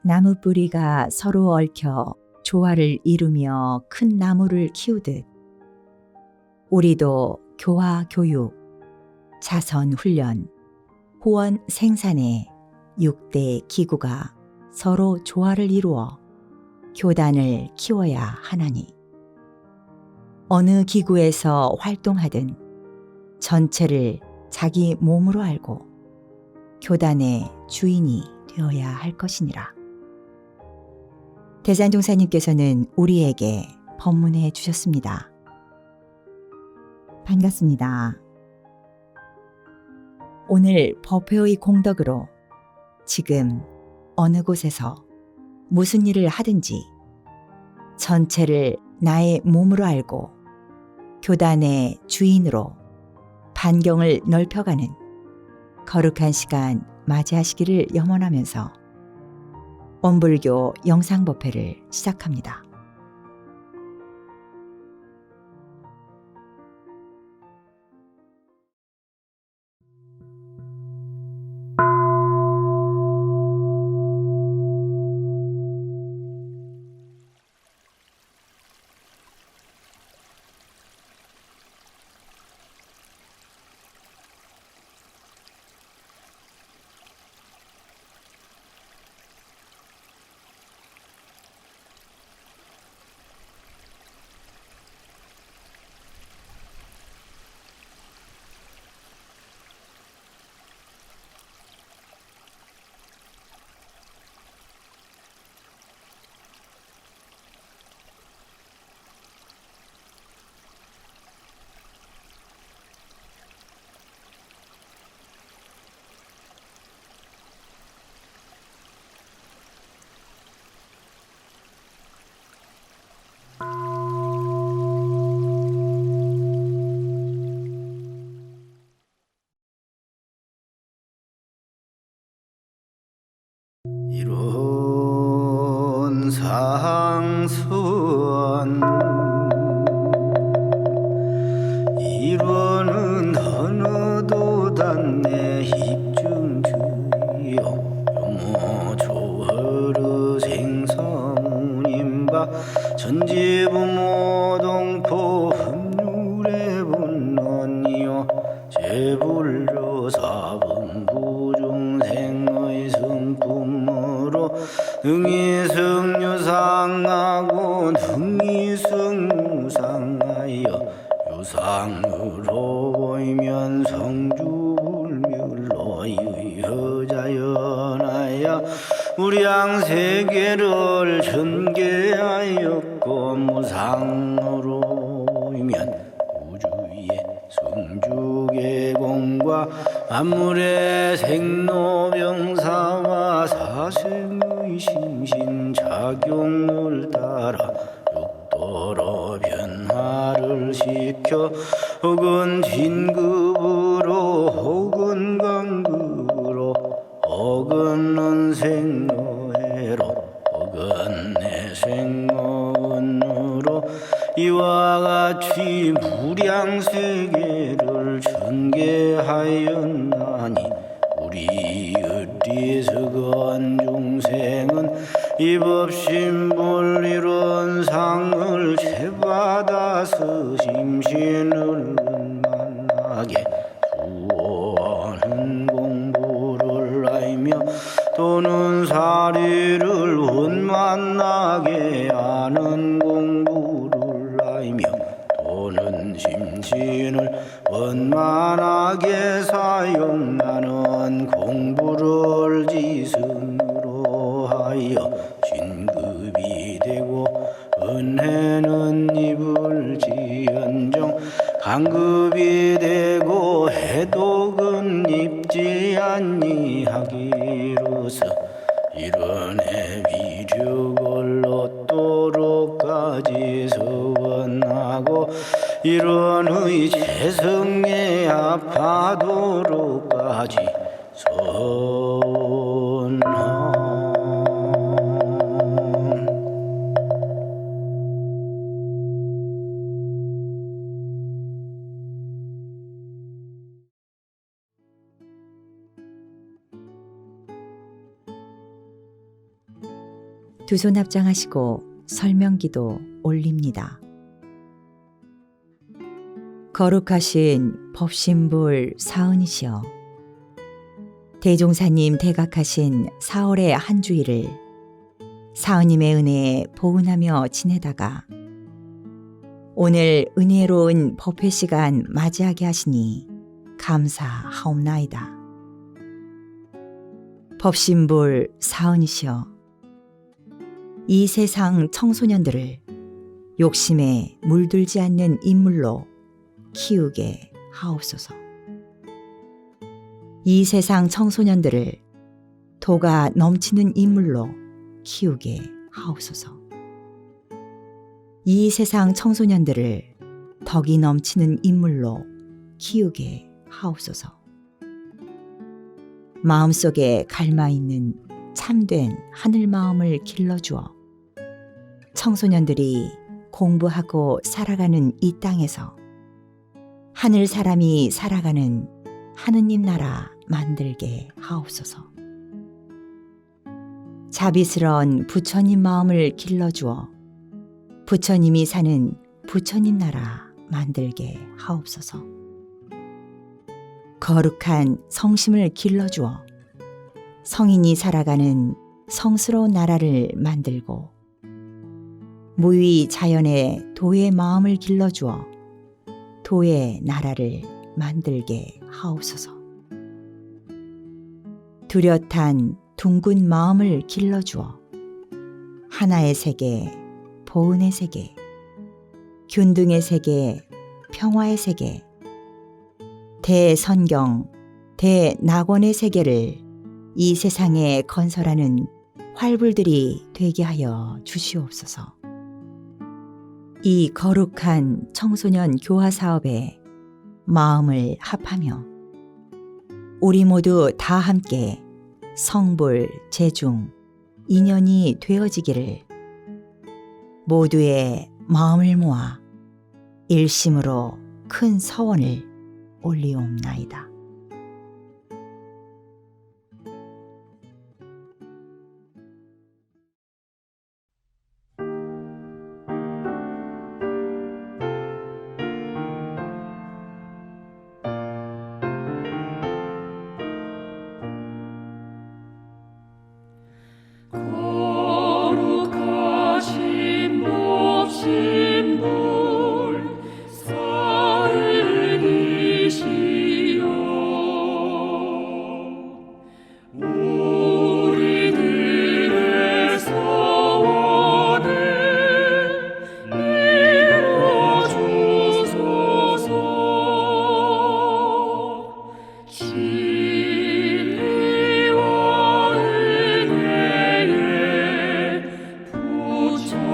나무 뿌리가 서로 얽혀 조화를 이루며 큰 나무를 키우듯 우리도 교화 교육, 자선 훈련, 후원 생산의 6대 기구가 서로 조화를 이루어 교단을 키워야 하나니 어느 기구에서 활동하든 전체를 자기 몸으로 알고 교단의 주인이 되어야 할 것이니라. 대산종사님께서는 우리에게 법문해 주셨습니다. 반갑습니다. 오늘 법회의 공덕으로 지금 어느 곳에서 무슨 일을 하든지 전체를 나의 몸으로 알고 교단의 주인으로 반경을 넓혀가는 거룩한 시간 맞이하시기를 염원하면서 원불교 영상법회를 시작합니다. 이룬 상선 이루는 어느도 단내 입증주요 요모 조허르 생성임바 전지부모동포 법률의 분론이요 제불교 사분부중생의 성품으로 능이승유상하고 능이승무상하여 유상으로 보이면 성주불멸로 의허자연하여 무량세계를 전개하였고 무상으로 보이면 우주의 성주계공과 만물의 생로병사와 사생의 심신작용을 따라 육도로 변화를 시켜 혹은 진급으로 혹은 강급으로 혹은 은생노해로 혹은 내생노은으로 이와 같이 무량세계를 전개하였나니 우리 어리석은 중생은 이 법신불이론 상을 채받아서 심신을 만나게 수호하는 공부를 알며 또는 사리를 원만나게 하는 공부를 알며 또는 심신을 원만하게 사용하는 공부를 지승으로 하여 진급이 되고 은혜는 입을지언정 강급이 되고 해독은 입지 아니하기로서 이런 위력을 얻도록까지 서원하고 이런의 재성에 합하도록까지 선하. 두 손 합장하시고 설명기도 올립니다. 거룩하신 법신불 사은이시여, 대종사님 대각하신 4월의 한 주일을 사은님의 은혜에 보은하며 지내다가 오늘 은혜로운 법회 시간 맞이하게 하시니 감사하옵나이다. 법신불 사은이시여, 이 세상 청소년들을 욕심에 물들지 않는 인물로 키우게 하옵소서. 이 세상 청소년들을 도가 넘치는 인물로 키우게 하옵소서. 이 세상 청소년들을 덕이 넘치는 인물로 키우게 하옵소서. 마음속에 갈마 있는 참된 하늘 마음을 길러주어 청소년들이 공부하고 살아가는 이 땅에서 하늘 사람이 살아가는 하느님 나라 만들게 하옵소서. 자비스러운 부처님 마음을 길러주어 부처님이 사는 부처님 나라 만들게 하옵소서. 거룩한 성심을 길러주어 성인이 살아가는 성스러운 나라를 만들고 무위 자연의 도의 마음을 길러주어 도의 나라를 만들게 하옵소서. 뚜렷한 둥근 마음을 길러주어 하나의 세계, 보은의 세계, 균등의 세계, 평화의 세계, 대선경, 대낙원의 세계를 이 세상에 건설하는 활불들이 되게 하여 주시옵소서. 이 거룩한 청소년 교화 사업에 마음을 합하며 우리 모두 다 함께 성불, 재중, 인연이 되어지기를 모두의 마음을 모아 일심으로 큰 서원을 올리옵나이다. 거룩하신 법신불 사은이시여, 우리들의 소원을 이뤄주소서. 진리와 은혜에 부처되도록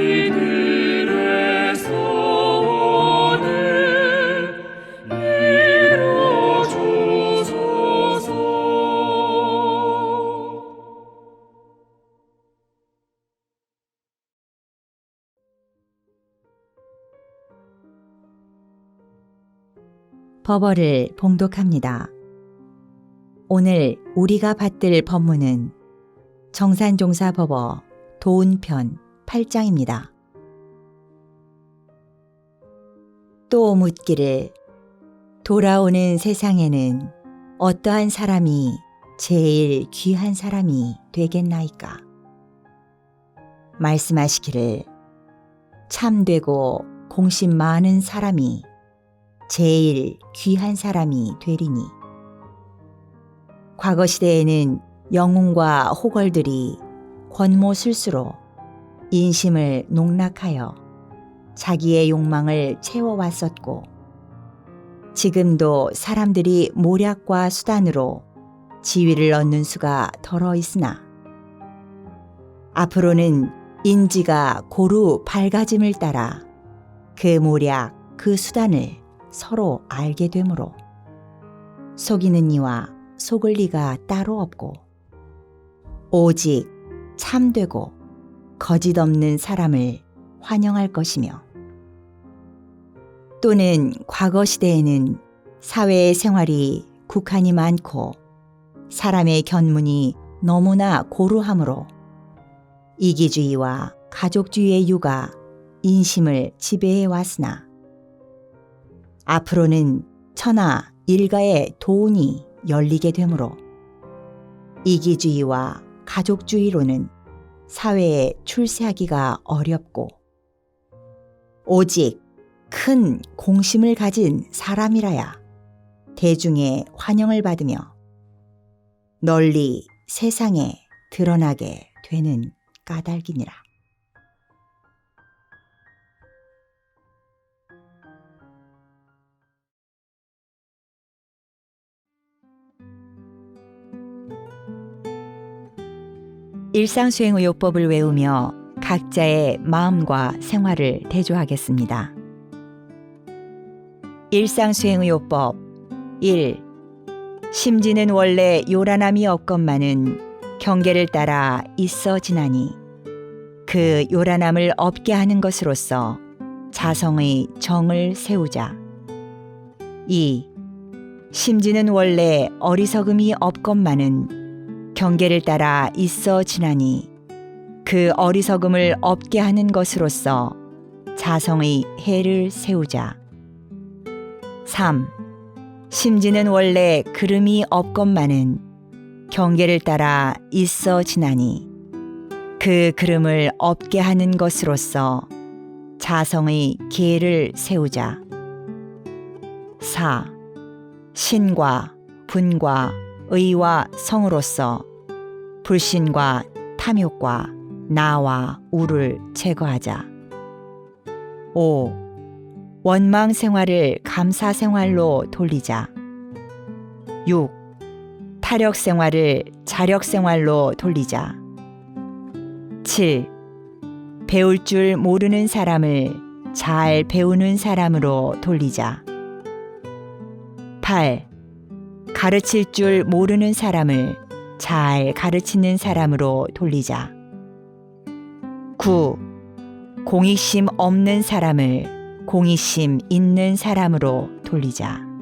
우리들의 소원을 이뤄주소서. 법어를 봉독합니다. 오늘 우리가 받들 법문은 정산종사법어 도운편 8장입니다. 또 묻기를 돌아오는 세상에는 어떠한 사람이 제일 귀한 사람이 되겠나이까? 말씀하시기를 참되고 공심 많은 사람이 제일 귀한 사람이 되리니, 과거 시대에는 영웅과 호걸들이 권모술수로 인심을 농락하여 자기의 욕망을 채워왔었고, 지금도 사람들이 모략과 수단으로 지위를 얻는 수가 덜어 있으나, 앞으로는 인지가 고루 밝아짐을 따라 그 모략, 그 수단을 서로 알게 되므로 속이는 이와 속을 이가 따로 없고 오직 참되고 거짓 없는 사람을 환영할 것이며, 또는 과거 시대에는 사회의 생활이 국한이 많고 사람의 견문이 너무나 고루하므로 이기주의와 가족주의의 유가 인심을 지배해 왔으나 앞으로는 천하 일가의 도운이 열리게 되므로 이기주의와 가족주의로는 사회에 출세하기가 어렵고 오직 큰 공심을 가진 사람이라야 대중의 환영을 받으며 널리 세상에 드러나게 되는 까닭이니라. 일상수행의요법을 외우며 각자의 마음과 생활을 대조하겠습니다. 일상수행의요법 1. 심지는 원래 요란함이 없건만은 경계를 따라 있어 지나니 그 요란함을 없게 하는 것으로서 자성의 정을 세우자. 2. 심지는 원래 어리석음이 없건만은 경계를 따라 있어 지나니 그 어리석음을 없게 하는 것으로서 자성의 해를 세우자. 3. 심지는 원래 그름이 없건만은 경계를 따라 있어 지나니 그 그름을 없게 하는 것으로서 자성의 계를 세우자. 4. 신과 분과 의와 성으로서 불신과 탐욕과 나와 우를 제거하자. 5. 원망 생활을 감사 생활로 돌리자. 6. 타력 생활을 자력 생활로 돌리자. 7. 배울 줄 모르는 사람을 잘 배우는 사람으로 돌리자. 8. 가르칠 줄 모르는 사람을 잘 가르치는 사람으로 돌리자. 9. 공익심 없는 사람을 공익심 있는 사람으로 돌리자.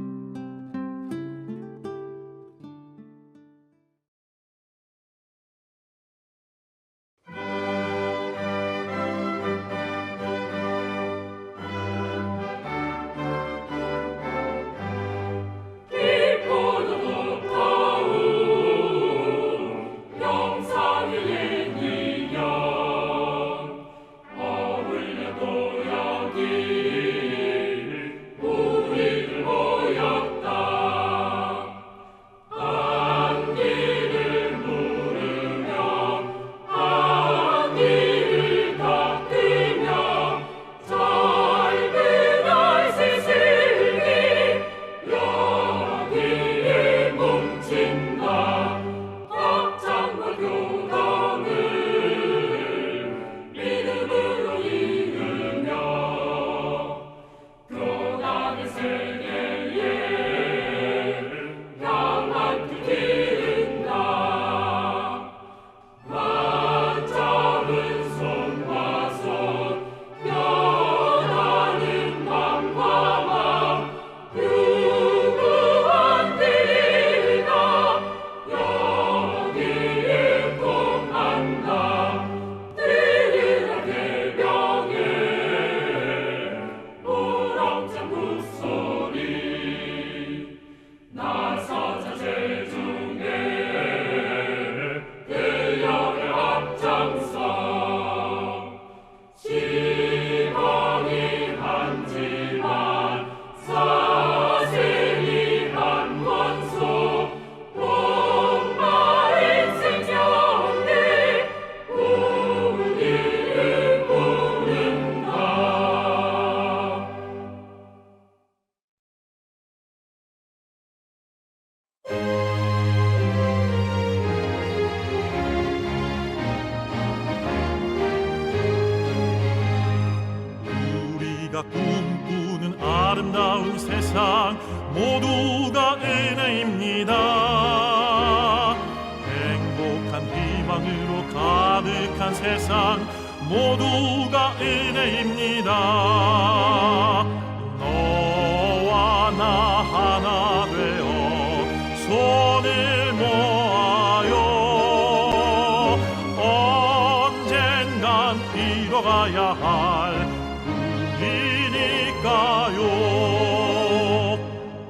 우리가 꿈꾸는 아름다운 세상 모두가 은혜입니다. 행복한 희망으로 가득한 세상 모두가 은혜입니다. 너와 나 하나 되어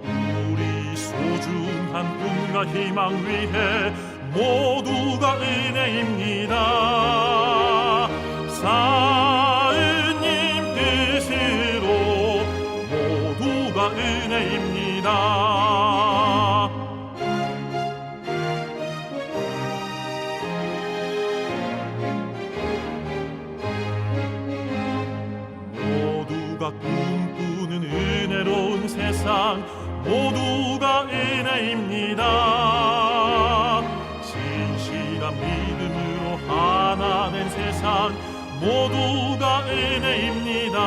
우리 소중한 꿈과 희망 위해 모두가 은혜입니다. 사은님 뜻으로 모두가 은혜입니다. 모두가 꿈꾸는 은혜로운 세상, 모두가 은혜입니다. 진실한 믿음으로 하나 된 세상, 모두가 은혜입니다.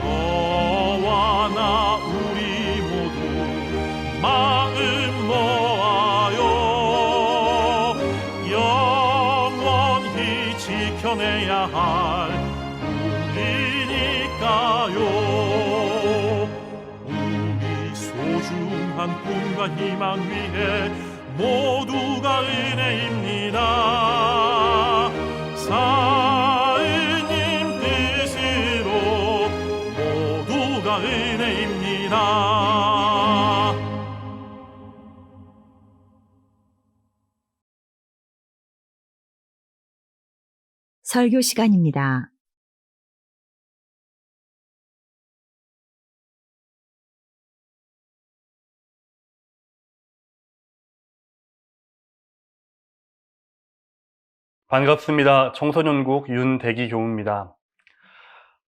너와 나 우리 모두 마음 모아요 영원히 지켜내야 할 우리니까요. 우리 소중한 꿈과 희망 위해 모두가 은혜입니다. 사은님 뜻으로 모두가 은혜입니다. 설교 시간입니다. 반갑습니다. 청소년국 윤대기 교우입니다.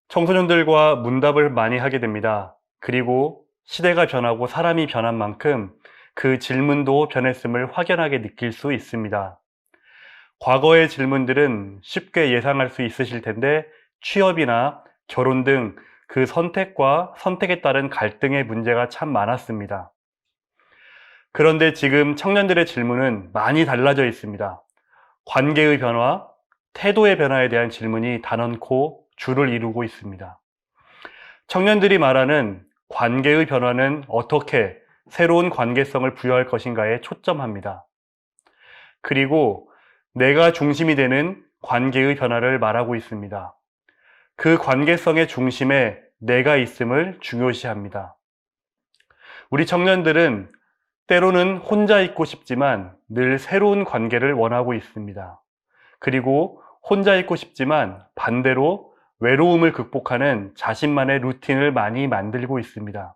청소년들과 문답을 많이 하게 됩니다. 그리고 시대가 변하고 사람이 변한 만큼 그 질문도 변했음을 확연하게 느낄 수 있습니다. 과거의 질문들은 쉽게 예상할 수 있으실 텐데 취업이나 결혼 등 그 선택과 선택에 따른 갈등의 문제가 참 많았습니다. 그런데 지금 청년들의 질문은 많이 달라져 있습니다. 관계의 변화, 태도의 변화에 대한 질문이 단언코 주를 이루고 있습니다. 청년들이 말하는 관계의 변화는 어떻게 새로운 관계성을 부여할 것인가에 초점합니다. 그리고 내가 중심이 되는 관계의 변화를 말하고 있습니다. 그 관계성의 중심에 내가 있음을 중요시합니다. 우리 청년들은 때로는 혼자 있고 싶지만 늘 새로운 관계를 원하고 있습니다. 그리고 혼자 있고 싶지만 반대로 외로움을 극복하는 자신만의 루틴을 많이 만들고 있습니다.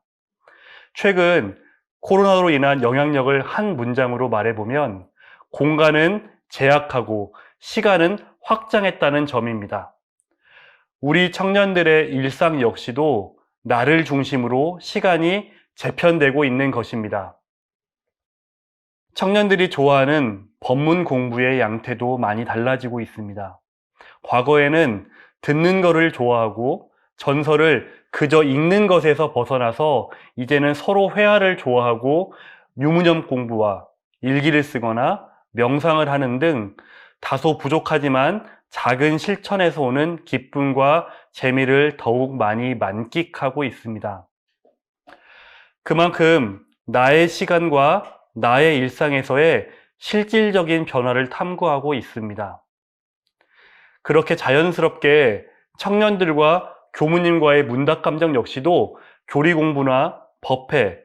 최근 코로나로 인한 영향력을 한 문장으로 말해보면 공간은 제약하고 시간은 확장했다는 점입니다. 우리 청년들의 일상 역시도 나를 중심으로 시간이 재편되고 있는 것입니다. 청년들이 좋아하는 법문 공부의 양태도 많이 달라지고 있습니다. 과거에는 듣는 것을 좋아하고 전설을 그저 읽는 것에서 벗어나서 이제는 서로 회화를 좋아하고 유무념 공부와 일기를 쓰거나 명상을 하는 등 다소 부족하지만 작은 실천에서 오는 기쁨과 재미를 더욱 많이 만끽하고 있습니다. 그만큼 나의 시간과 나의 일상에서의 실질적인 변화를 탐구하고 있습니다. 그렇게 자연스럽게 청년들과 교무님과의 문답 감정 역시도 교리 공부나 법회,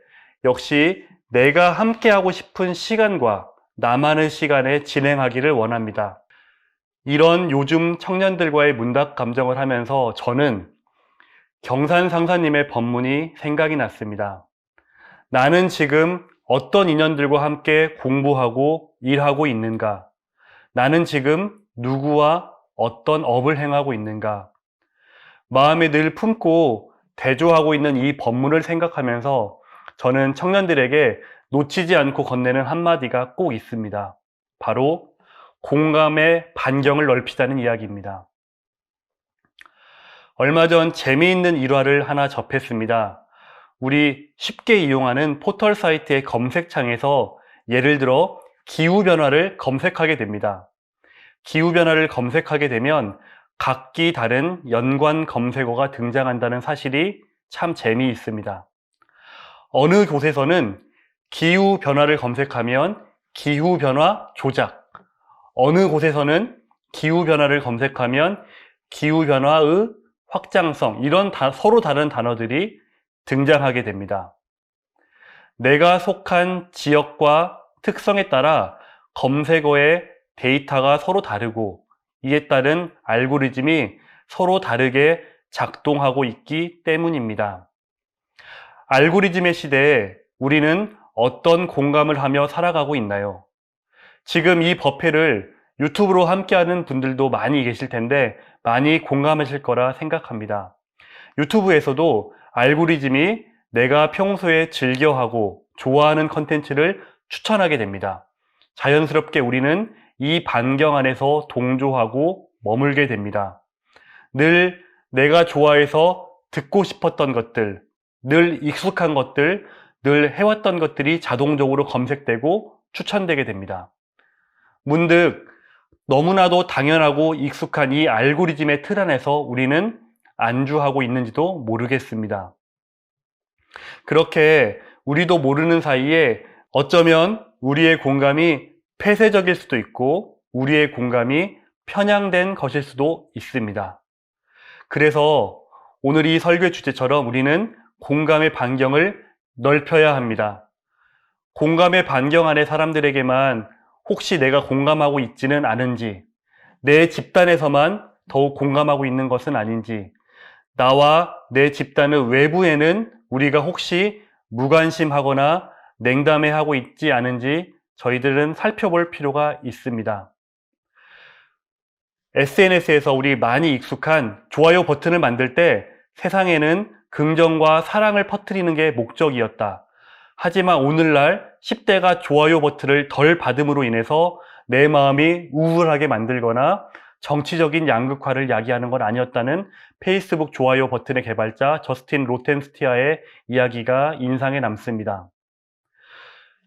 역시 내가 함께하고 싶은 시간과 나만의 시간에 진행하기를 원합니다. 이런 요즘 청년들과의 문답 감정을 하면서 저는 경산 상사님의 법문이 생각이 났습니다. 나는 지금 어떤 인연들과 함께 공부하고 일하고 있는가? 나는 지금 누구와 어떤 업을 행하고 있는가? 마음에 늘 품고 대조하고 있는 이 법문을 생각하면서 저는 청년들에게 놓치지 않고 건네는 한마디가 꼭 있습니다. 바로 공감의 반경을 넓히자는 이야기입니다. 얼마 전 재미있는 일화를 하나 접했습니다. 우리 쉽게 이용하는 포털 사이트의 검색창에서 예를 들어 기후변화를 검색하게 됩니다. 기후변화를 검색하게 되면 각기 다른 연관 검색어가 등장한다는 사실이 참 재미있습니다. 어느 곳에서는 기후변화를 검색하면 기후변화 조작, 어느 곳에서는 기후변화를 검색하면 기후변화의 확장성, 이런 서로 다른 단어들이 등장하게 됩니다. 내가 속한 지역과 특성에 따라 검색어의 데이터가 서로 다르고 이에 따른 알고리즘이 서로 다르게 작동하고 있기 때문입니다. 알고리즘의 시대에 우리는 어떤 공감을 하며 살아가고 있나요? 지금 이 법회를 유튜브로 함께하는 분들도 많이 계실 텐데 많이 공감하실 거라 생각합니다. 유튜브에서도 알고리즘이 내가 평소에 즐겨하고 좋아하는 컨텐츠를 추천하게 됩니다. 자연스럽게 우리는 이 반경 안에서 동조하고 머물게 됩니다. 늘 내가 좋아해서 듣고 싶었던 것들, 늘 익숙한 것들, 늘 해왔던 것들이 자동적으로 검색되고 추천되게 됩니다. 문득 너무나도 당연하고 익숙한 이 알고리즘의 틀 안에서 우리는 안주하고 있는지도 모르겠습니다. 그렇게 우리도 모르는 사이에 어쩌면 우리의 공감이 폐쇄적일 수도 있고 우리의 공감이 편향된 것일 수도 있습니다. 그래서 오늘 이 설교의 주제처럼 우리는 공감의 반경을 넓혀야 합니다. 공감의 반경 안의 사람들에게만 혹시 내가 공감하고 있지는 않은지, 내 집단에서만 더욱 공감하고 있는 것은 아닌지, 나와 내 집단의 외부에는 우리가 혹시 무관심하거나 냉담해하고 있지 않은지 저희들은 살펴볼 필요가 있습니다. SNS에서 우리 많이 익숙한 좋아요 버튼을 만들 때 세상에는 긍정과 사랑을 퍼뜨리는 게 목적이었다. 하지만 오늘날 10대가 좋아요 버튼을 덜 받음으로 인해서 내 마음이 우울하게 만들거나 정치적인 양극화를 야기하는 건 아니었다는 페이스북 좋아요 버튼의 개발자 저스틴 로텐스티아의 이야기가 인상에 남습니다.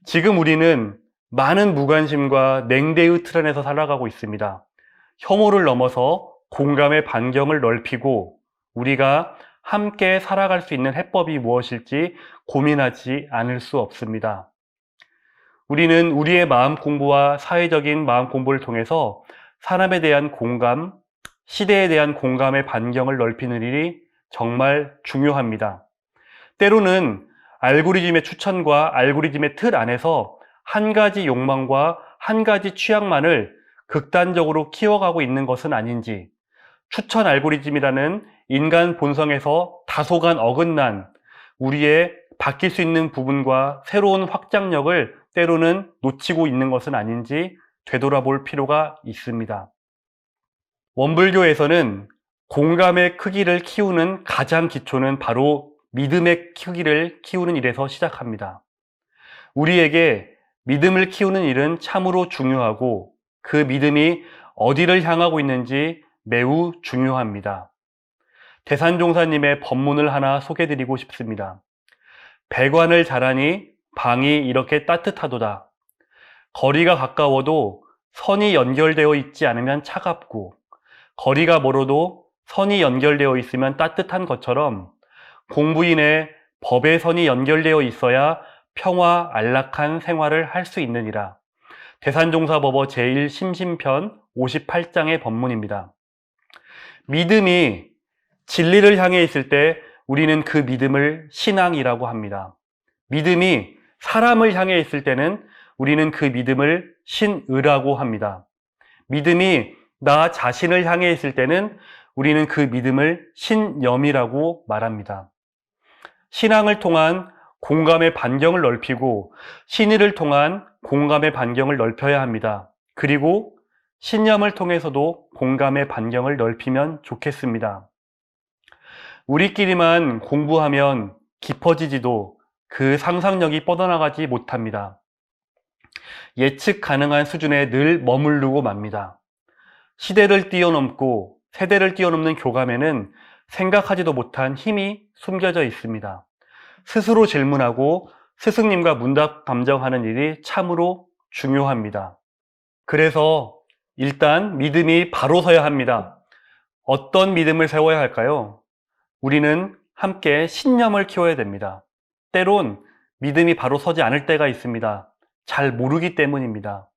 지금 우리는 많은 무관심과 냉대의 틀 안에서 살아가고 있습니다. 혐오를 넘어서 공감의 반경을 넓히고 우리가 함께 살아갈 수 있는 해법이 무엇일지 고민하지 않을 수 없습니다. 우리는 우리의 마음 공부와 사회적인 마음 공부를 통해서 사람에 대한 공감, 시대에 대한 공감의 반경을 넓히는 일이 정말 중요합니다. 때로는 알고리즘의 추천과 알고리즘의 틀 안에서 한 가지 욕망과 한 가지 취향만을 극단적으로 키워가고 있는 것은 아닌지, 추천 알고리즘이라는 인간 본성에서 다소간 어긋난 우리의 바뀔 수 있는 부분과 새로운 확장력을 때로는 놓치고 있는 것은 아닌지 되돌아볼 필요가 있습니다. 원불교에서는 공감의 크기를 키우는 가장 기초는 바로 믿음의 크기를 키우는 일에서 시작합니다. 우리에게 믿음을 키우는 일은 참으로 중요하고 그 믿음이 어디를 향하고 있는지 매우 중요합니다. 대산종사님의 법문을 하나 소개드리고 싶습니다. 배관을 자라니 방이 이렇게 따뜻하도다. 거리가 가까워도 선이 연결되어 있지 않으면 차갑고 거리가 멀어도 선이 연결되어 있으면 따뜻한 것처럼 공부인의 법의 선이 연결되어 있어야 평화 안락한 생활을 할 수 있느니라. 대산종사법어 제1심심편 58장의 법문입니다. 믿음이 진리를 향해 있을 때 우리는 그 믿음을 신앙이라고 합니다. 믿음이 사람을 향해 있을 때는 우리는 그 믿음을 신의라고 합니다. 믿음이 나 자신을 향해 있을 때는 우리는 그 믿음을 신념이라고 말합니다. 신앙을 통한 공감의 반경을 넓히고 신의를 통한 공감의 반경을 넓혀야 합니다. 그리고 신념을 통해서도 공감의 반경을 넓히면 좋겠습니다. 우리끼리만 공부하면 깊어지지도 그 상상력이 뻗어나가지 못합니다. 예측 가능한 수준에 늘 머무르고 맙니다. 시대를 뛰어넘고 세대를 뛰어넘는 교감에는 생각하지도 못한 힘이 숨겨져 있습니다. 스스로 질문하고 스승님과 문답 감정하는 일이 참으로 중요합니다. 그래서 일단 믿음이 바로 서야 합니다. 어떤 믿음을 세워야 할까요? 우리는 함께 신념을 키워야 됩니다. 때론 믿음이 바로 서지 않을 때가 있습니다. 잘 모르기 때문입니다.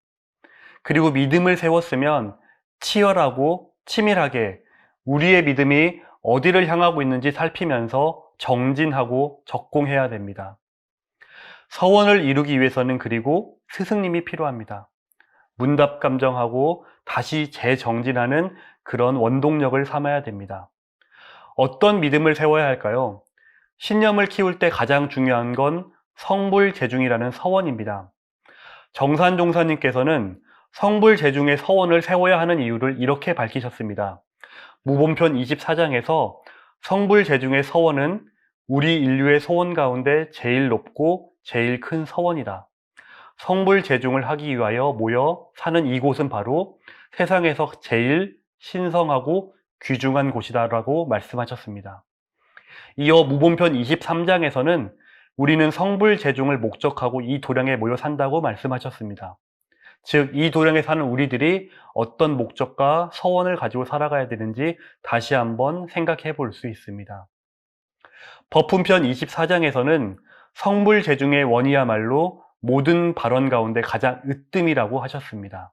그리고 믿음을 세웠으면 치열하고 치밀하게 우리의 믿음이 어디를 향하고 있는지 살피면서 정진하고 적공해야 됩니다. 서원을 이루기 위해서는 그리고 스승님이 필요합니다. 문답 감정하고 다시 재정진하는 그런 원동력을 삼아야 됩니다. 어떤 믿음을 세워야 할까요? 신념을 키울 때 가장 중요한 건 성불재중이라는 서원입니다. 정산종사님께서는 성불재중의 서원을 세워야 하는 이유를 이렇게 밝히셨습니다. 무본편 24장에서 성불재중의 서원은 우리 인류의 소원 가운데 제일 높고 제일 큰 서원이다. 성불재중을 하기 위하여 모여 사는 이곳은 바로 세상에서 제일 신성하고 귀중한 곳이다라고 말씀하셨습니다. 이어 무본편 23장에서는 우리는 성불재중을 목적하고 이 도량에 모여 산다고 말씀하셨습니다. 즉, 이 도량에 사는 우리들이 어떤 목적과 서원을 가지고 살아가야 되는지 다시 한번 생각해 볼 수 있습니다. 법훈편 24장에서는 성불재중의 원이야말로 모든 발언 가운데 가장 으뜸이라고 하셨습니다.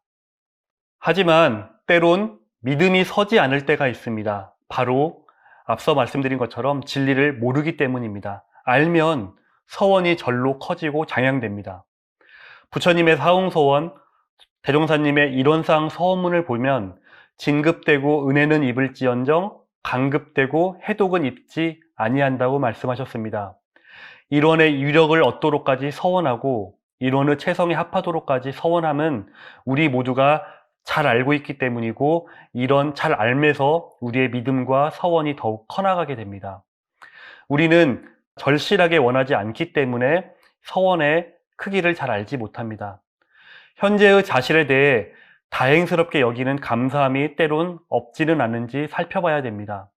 하지만 때론 믿음이 서지 않을 때가 있습니다. 바로 앞서 말씀드린 것처럼 진리를 모르기 때문입니다. 알면 서원이 절로 커지고 장양됩니다. 부처님의 사웅서원, 대종사님의 일원상 서원문을 보면 진급되고 은혜는 입을지언정 강급되고 해독은 입지 아니한다고 말씀하셨습니다. 일원의 유력을 얻도록까지 서원하고 일원의 체성에 합하도록까지 서원함은 우리 모두가 잘 알고 있기 때문이고 이런 잘 알면서 우리의 믿음과 서원이 더욱 커나가게 됩니다. 우리는 절실하게 원하지 않기 때문에 서원의 크기를 잘 알지 못합니다. 현재의 자신에 대해 다행스럽게 여기는 감사함이 때론 없지는 않은지 살펴봐야 됩니다.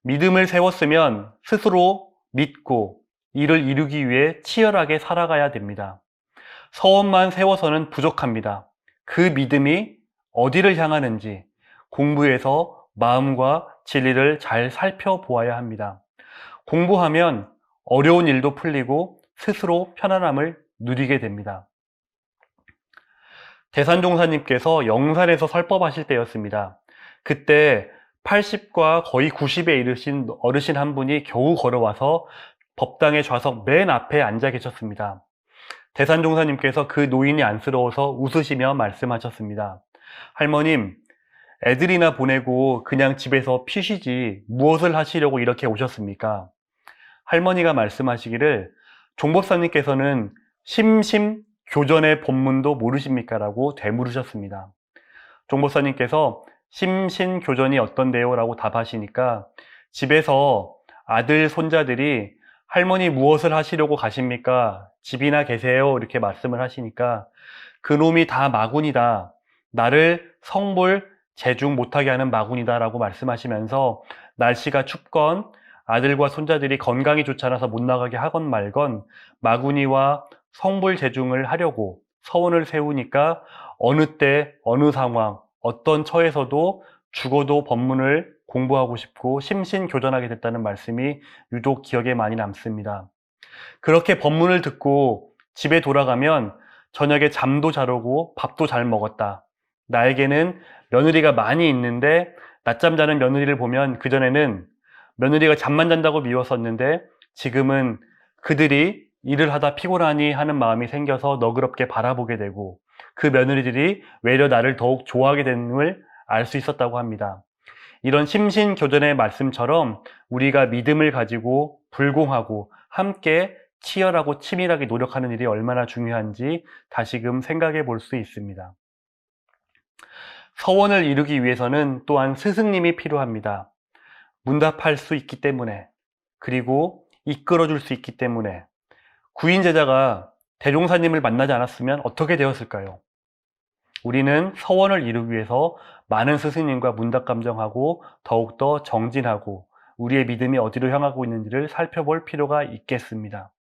믿음을 세웠으면 스스로 믿고 이를 이루기 위해 치열하게 살아가야 됩니다. 서원만 세워서는 부족합니다. 그 믿음이 어디를 향하는지 공부해서 마음과 진리를 잘 살펴보아야 합니다. 공부하면 어려운 일도 풀리고 스스로 편안함을 누리게 됩니다. 대산종사님께서 영산에서 설법하실 때였습니다. 그때 80과 거의 90에 이르신 어르신 한 분이 겨우 걸어와서 법당의 좌석 맨 앞에 앉아 계셨습니다. 대산종사님께서 그 노인이 안쓰러워서 웃으시며 말씀하셨습니다. 할머님, 애들이나 보내고 그냥 집에서 피시지 무엇을 하시려고 이렇게 오셨습니까? 할머니가 말씀하시기를 종법사님께서는 심심교전의 본문도 모르십니까? 라고 되물으셨습니다. 종법사님께서 심신교전이 어떤데요? 라고 답하시니까 집에서 아들, 손자들이 할머니 무엇을 하시려고 가십니까? 집이나 계세요? 이렇게 말씀을 하시니까 그놈이 다 마군이다. 나를 성불, 재중 못하게 하는 마군이다 라고 말씀하시면서 날씨가 춥건 아들과 손자들이 건강이 좋지 않아서 못 나가게 하건 말건 마군이와 성불, 재중을 하려고 서원을 세우니까 어느 때, 어느 상황, 어떤 처에서도 죽어도 법문을 공부하고 싶고 심신교전하게 됐다는 말씀이 유독 기억에 많이 남습니다. 그렇게 법문을 듣고 집에 돌아가면 저녁에 잠도 잘 오고 밥도 잘 먹었다. 나에게는 며느리가 많이 있는데 낮잠 자는 며느리를 보면 그전에는 며느리가 잠만 잔다고 미웠었는데 지금은 그들이 일을 하다 피곤하니 하는 마음이 생겨서 너그럽게 바라보게 되고 그 며느리들이 외려 나를 더욱 좋아하게 됨을 알 수 있었다고 합니다. 이런 심신교전의 말씀처럼 우리가 믿음을 가지고 불공하고 함께 치열하고 치밀하게 노력하는 일이 얼마나 중요한지 다시금 생각해 볼 수 있습니다. 서원을 이루기 위해서는 또한 스승님이 필요합니다. 문답할 수 있기 때문에, 그리고 이끌어줄 수 있기 때문에. 구인제자가 대종사님을 만나지 않았으면 어떻게 되었을까요? 우리는 서원을 이루기 위해서 많은 스승님과 문답감정하고 더욱더 정진하고 우리의 믿음이 어디로 향하고 있는지를 살펴볼 필요가 있겠습니다.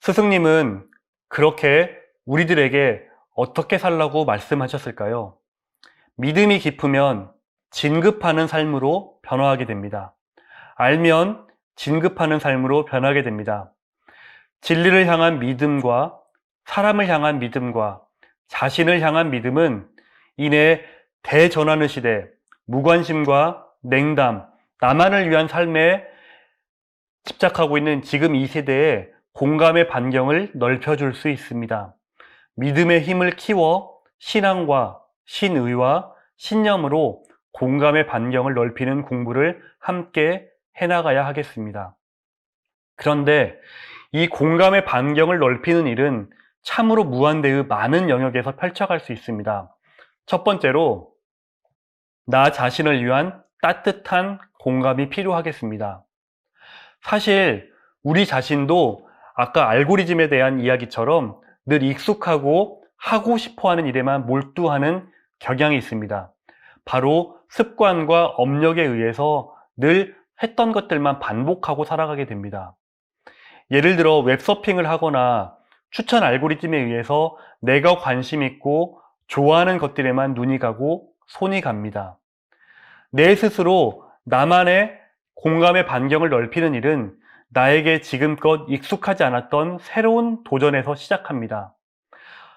스승님은 그렇게 우리들에게 어떻게 살라고 말씀하셨을까요? 믿음이 깊으면 진급하는 삶으로 변화하게 됩니다. 알면 진급하는 삶으로 변하게 됩니다. 진리를 향한 믿음과 사람을 향한 믿음과 자신을 향한 믿음은 이내 대전하는 시대, 무관심과 냉담, 나만을 위한 삶에 집착하고 있는 지금 이 세대에 공감의 반경을 넓혀줄 수 있습니다. 믿음의 힘을 키워 신앙과 신의와 신념으로 공감의 반경을 넓히는 공부를 함께 해나가야 하겠습니다. 그런데 이 공감의 반경을 넓히는 일은 참으로 무한대의 많은 영역에서 펼쳐갈 수 있습니다. 첫 번째로, 나 자신을 위한 따뜻한 공감이 필요하겠습니다. 사실 우리 자신도 아까 알고리즘에 대한 이야기처럼 늘 익숙하고 하고 싶어하는 일에만 몰두하는 경향이 있습니다. 바로 습관과 업력에 의해서 늘 했던 것들만 반복하고 살아가게 됩니다. 예를 들어 웹서핑을 하거나 추천 알고리즘에 의해서 내가 관심 있고 좋아하는 것들에만 눈이 가고 손이 갑니다. 내 스스로 나만의 공감의 반경을 넓히는 일은 나에게 지금껏 익숙하지 않았던 새로운 도전에서 시작합니다.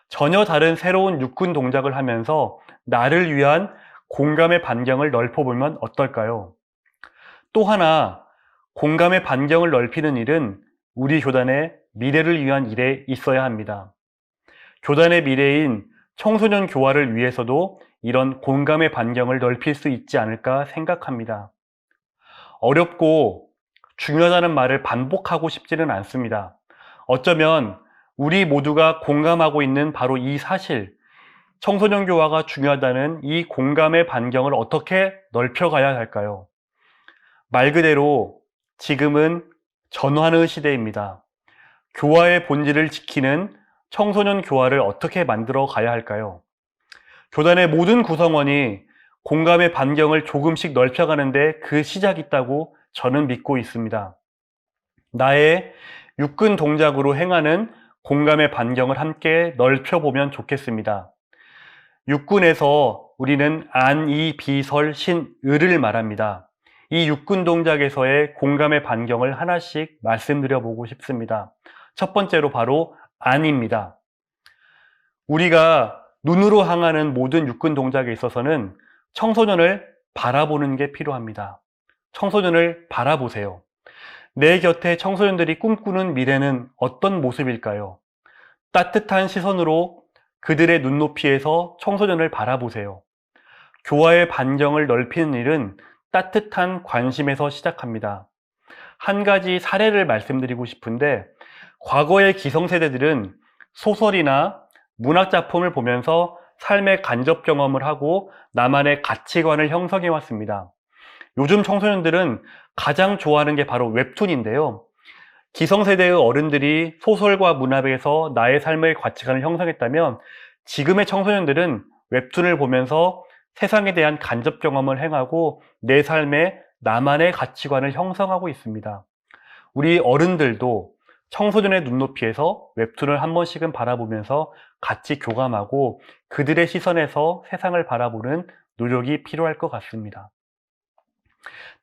전혀 다른 새로운 육군 동작을 하면서 나를 위한 공감의 반경을 넓혀보면 어떨까요? 또 하나, 공감의 반경을 넓히는 일은 우리 교단의 미래를 위한 일에 있어야 합니다. 교단의 미래인 청소년 교화를 위해서도 이런 공감의 반경을 넓힐 수 있지 않을까 생각합니다. 어렵고 중요하다는 말을 반복하고 싶지는 않습니다. 어쩌면 우리 모두가 공감하고 있는 바로 이 사실, 청소년 교화가 중요하다는 이 공감의 반경을 어떻게 넓혀가야 할까요? 말 그대로 지금은 전환의 시대입니다. 교화의 본질을 지키는 청소년 교화를 어떻게 만들어 가야 할까요? 교단의 모든 구성원이 공감의 반경을 조금씩 넓혀가는데 그 시작이 있다고 저는 믿고 있습니다. 나의 육근 동작으로 행하는 공감의 반경을 함께 넓혀보면 좋겠습니다. 육군에서 우리는 안, 이, 비, 설, 신, 을을 말합니다. 이 육군 동작에서의 공감의 반경을 하나씩 말씀드려보고 싶습니다. 첫 번째로 바로 안입니다. 우리가 눈으로 향하는 모든 육군 동작에 있어서는 청소년을 바라보는 게 필요합니다. 청소년을 바라보세요. 내 곁에 청소년들이 꿈꾸는 미래는 어떤 모습일까요? 따뜻한 시선으로 그들의 눈높이에서 청소년을 바라보세요. 교화의 반경을 넓히는 일은 따뜻한 관심에서 시작합니다. 한 가지 사례를 말씀드리고 싶은데, 과거의 기성세대들은 소설이나 문학작품을 보면서 삶의 간접 경험을 하고 나만의 가치관을 형성해 왔습니다. 요즘 청소년들은 가장 좋아하는 게 바로 웹툰인데요. 기성세대의 어른들이 소설과 문학에서 나의 삶의 가치관을 형성했다면 지금의 청소년들은 웹툰을 보면서 세상에 대한 간접 경험을 행하고 내 삶에 나만의 가치관을 형성하고 있습니다. 우리 어른들도 청소년의 눈높이에서 웹툰을 한 번씩은 바라보면서 같이 교감하고 그들의 시선에서 세상을 바라보는 노력이 필요할 것 같습니다.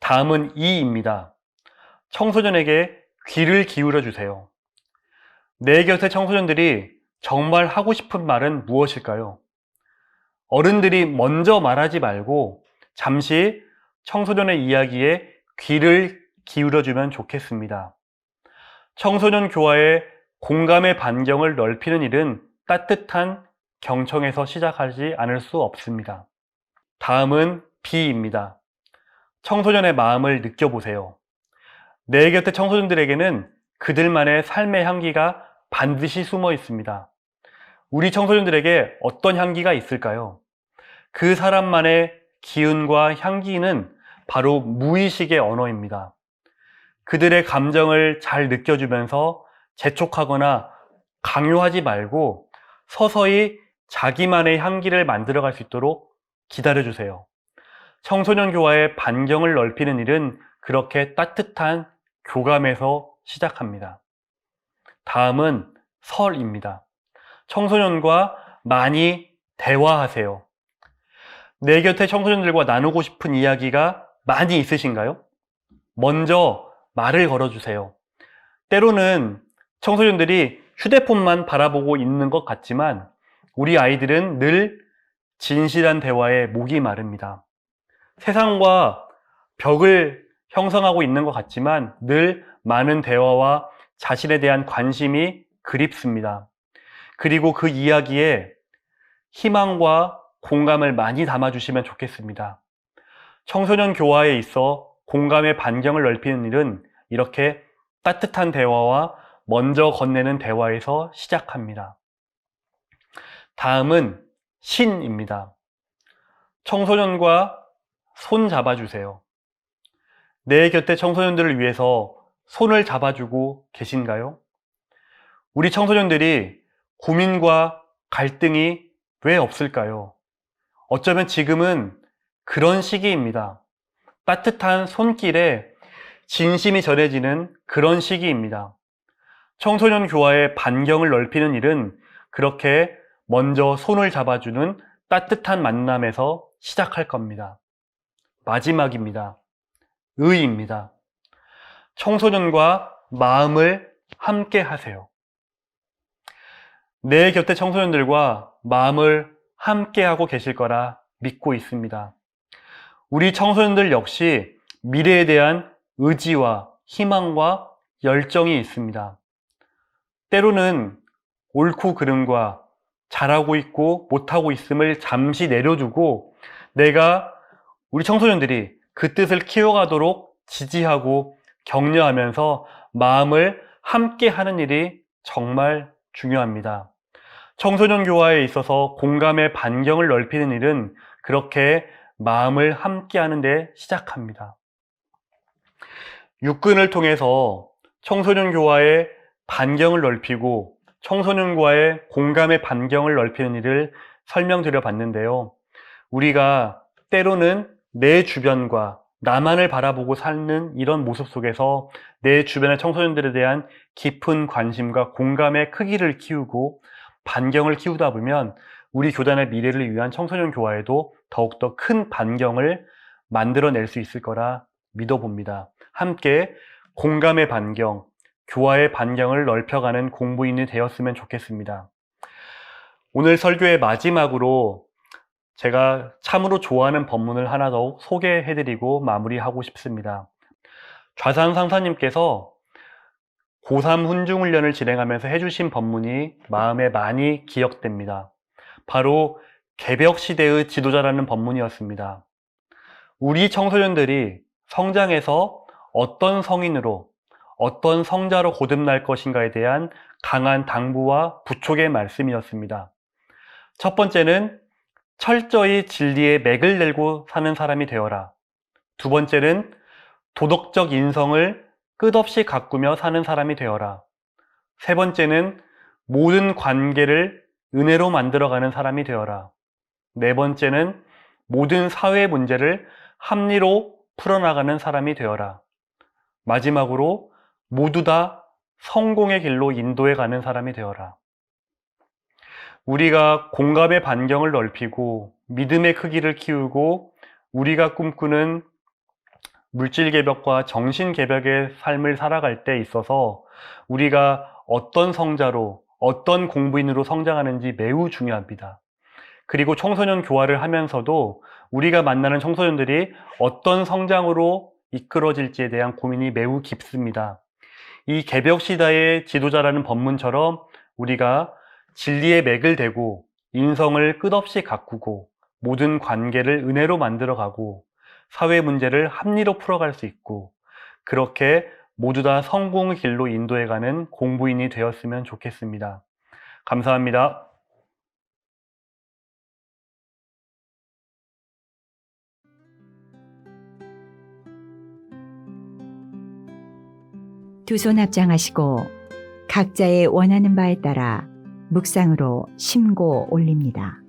다음은 이입니다. 청소년에게 귀를 기울여 주세요. 내 곁의 청소년들이 정말 하고 싶은 말은 무엇일까요? 어른들이 먼저 말하지 말고 잠시 청소년의 이야기에 귀를 기울여주면 좋겠습니다. 청소년 교화의 공감의 반경을 넓히는 일은 따뜻한 경청에서 시작하지 않을 수 없습니다. 다음은 B입니다. 청소년의 마음을 느껴보세요. 내 곁의 청소년들에게는 그들만의 삶의 향기가 반드시 숨어 있습니다. 우리 청소년들에게 어떤 향기가 있을까요? 그 사람만의 기운과 향기는 바로 무의식의 언어입니다. 그들의 감정을 잘 느껴주면서 재촉하거나 강요하지 말고 서서히 자기만의 향기를 만들어갈 수 있도록 기다려주세요. 청소년 교화의 반경을 넓히는 일은 그렇게 따뜻한 교감에서 시작합니다. 다음은 설입니다. 청소년과 많이 대화하세요. 내 곁에 청소년들과 나누고 싶은 이야기가 많이 있으신가요? 먼저 말을 걸어주세요. 때로는 청소년들이 휴대폰만 바라보고 있는 것 같지만 우리 아이들은 늘 진실한 대화에 목이 마릅니다. 세상과 벽을 형성하고 있는 것 같지만 늘 많은 대화와 자신에 대한 관심이 그립습니다. 그리고 그 이야기에 희망과 공감을 많이 담아주시면 좋겠습니다. 청소년 교화에 있어 공감의 반경을 넓히는 일은 이렇게 따뜻한 대화와 먼저 건네는 대화에서 시작합니다. 다음은 신입니다. 청소년과 손 잡아주세요. 내 곁에 청소년들을 위해서 손을 잡아주고 계신가요? 우리 청소년들이 고민과 갈등이 왜 없을까요? 어쩌면 지금은 그런 시기입니다. 따뜻한 손길에 진심이 전해지는 그런 시기입니다. 청소년 교화의 반경을 넓히는 일은 그렇게 먼저 손을 잡아주는 따뜻한 만남에서 시작할 겁니다. 마지막입니다. 의입니다. 청소년과 마음을 함께 하세요. 내 곁에 청소년들과 마음을 함께 하고 계실 거라 믿고 있습니다. 우리 청소년들 역시 미래에 대한 의지와 희망과 열정이 있습니다. 때로는 옳고 그름과 잘하고 있고 못하고 있음을 잠시 내려두고 우리 청소년들이 그 뜻을 키워가도록 지지하고 격려하면서 마음을 함께 하는 일이 정말 중요합니다. 청소년 교화에 있어서 공감의 반경을 넓히는 일은 그렇게 마음을 함께 하는 데 시작합니다. 육근을 통해서 청소년 교화의 반경을 넓히고 청소년과의 공감의 반경을 넓히는 일을 설명드려 봤는데요. 우리가 때로는 내 주변과 나만을 바라보고 사는 이런 모습 속에서 내 주변의 청소년들에 대한 깊은 관심과 공감의 크기를 키우고 반경을 키우다 보면 우리 교단의 미래를 위한 청소년 교화에도 더욱더 큰 반경을 만들어낼 수 있을 거라 믿어봅니다. 함께 공감의 반경, 교화의 반경을 넓혀가는 공부인이 되었으면 좋겠습니다. 오늘 설교의 마지막으로 제가 참으로 좋아하는 본문을 하나 더 소개해드리고 마무리하고 싶습니다. 좌산 상사님께서 고3 훈중훈련을 진행하면서 해주신 본문이 마음에 많이 기억됩니다. 바로 개벽시대의 지도자라는 본문이었습니다. 우리 청소년들이 성장해서 어떤 성인으로, 어떤 성자로 거듭날 것인가에 대한 강한 당부와 부촉의 말씀이었습니다. 첫 번째는 철저히 진리의 맥을 내고 사는 사람이 되어라. 두 번째는 도덕적 인성을 끝없이 가꾸며 사는 사람이 되어라. 세 번째는 모든 관계를 은혜로 만들어가는 사람이 되어라. 네 번째는 모든 사회 문제를 합리로 풀어나가는 사람이 되어라. 마지막으로 모두 다 성공의 길로 인도해 가는 사람이 되어라. 우리가 공감의 반경을 넓히고 믿음의 크기를 키우고 우리가 꿈꾸는 물질 개벽과 정신 개벽의 삶을 살아갈 때 있어서 우리가 어떤 성자로, 어떤 공부인으로 성장하는지 매우 중요합니다. 그리고 청소년 교화를 하면서도 우리가 만나는 청소년들이 어떤 성장으로 이끌어질지에 대한 고민이 매우 깊습니다. 이 개벽시대의 지도자라는 본문처럼 우리가 진리의 맥을 대고 인성을 끝없이 가꾸고 모든 관계를 은혜로 만들어가고 사회 문제를 합리로 풀어갈 수 있고 그렇게 모두 다 성공의 길로 인도해가는 공부인이 되었으면 좋겠습니다. 감사합니다. 두 손 합장하시고 각자의 원하는 바에 따라 묵상으로 심고 올립니다.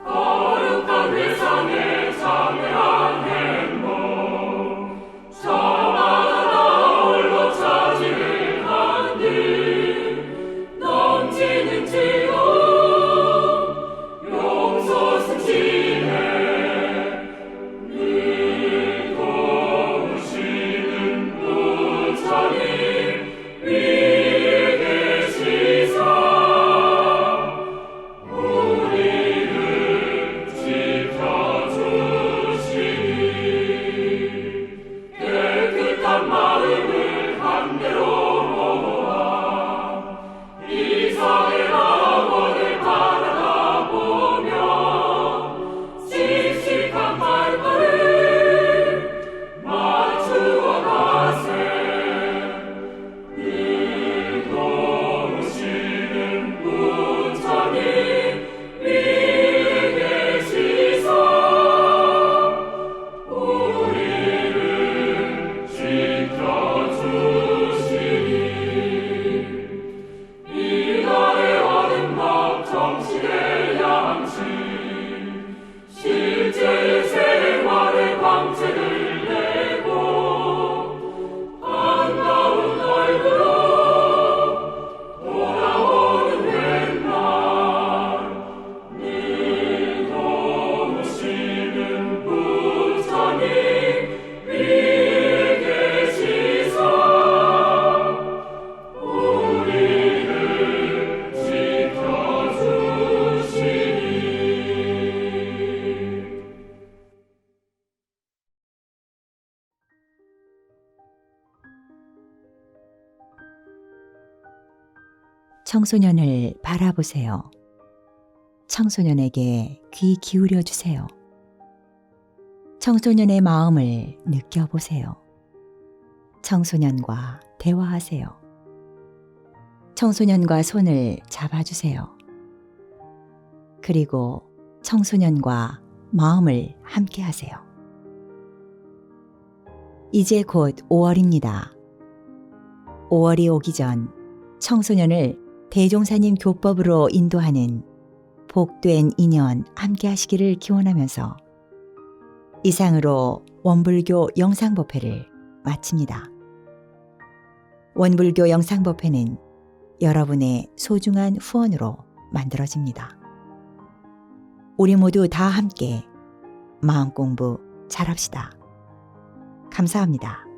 거룩한 회상에 참여한 행복 저마다 홀로 차지를 한뒤 넘치는 즐거움 용서 승진해 늘 도우시는 부처님 위에 계시사 우리를 지켜주시니 깨끗한 마음을 한대로 모아 이상의 낙원을 바라다 보며 씩씩한 발걸음 맞추어 가세 늘 도우시는 부처님 위에 계시사 우리를 지켜주시니 이날의 어둠과 정신의 양식 실제의 생활의 광채를 내고 반가운 얼굴로 돌아오는 옛날 늘 도우시는 부처님 위에 계시사 우리를 지켜주시니 청소년을 바라보세요. 청소년에게 귀 기울여 주세요. 청소년의 마음을 느껴보세요. 청소년과 대화하세요. 청소년과 손을 잡아주세요. 그리고 청소년과 마음을 함께 하세요. 이제 곧 5월입니다. 5월이 오기 전 청소년을 대종사님 교법으로 인도하는 복된 인연 함께 하시기를 기원하면서 이상으로 원불교 영상법회를 마칩니다. 원불교 영상법회는 여러분의 소중한 후원으로 만들어집니다. 우리 모두 다 함께 마음공부 잘합시다. 감사합니다.